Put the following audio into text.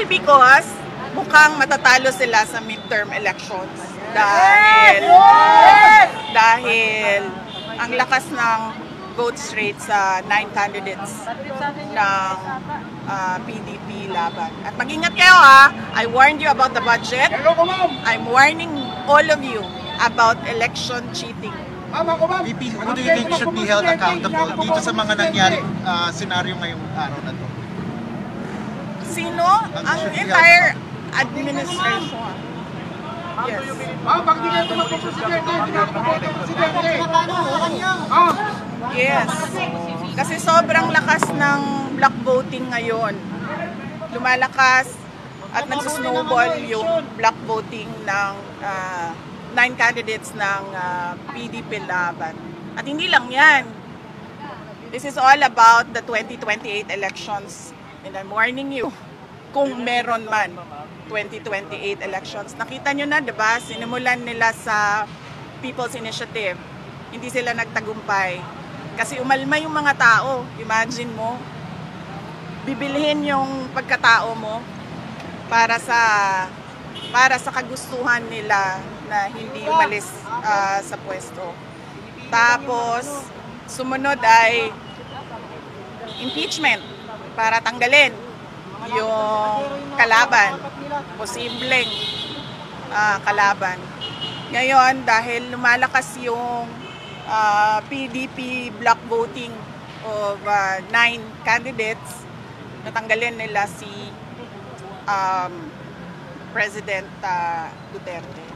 because mukhang matatalo sila sa midterm elections dahil ang lakas ng votes rate sa 9 candidates ng PDP laban. At mag-ingat kayo ha, I warned you about the budget. I'm warning all of you about election cheating. VP, who do you think should be held accountable dito sa mga nangyaring senaryo ngayong araw na to? Sino? Ang entire administration. Yes. Yes. Kasi sobrang lakas ng block voting ngayon. Lumalakas at nagsusnowball yung block voting ng 9 candidates ng PDP laban. At hindi lang yan. This is all about the 2028 elections. And I'm warning you, kung meron man 2028 elections. Nakita nyo na, diba? Sinimulan nila sa People's Initiative. Hindi sila nagtagumpay. Kasi umalma yung mga tao. Imagine mo, bibilhin yung pagkatao mo para sa kagustuhan nila na hindi umalis sa pwesto. Tapos, sumunod ay impeachment para tanggalin yung kalaban, posibleng kalaban. Ngayon, dahil lumalakas yung PDP block voting of 9 candidates, natanggalin nila si President Duterte.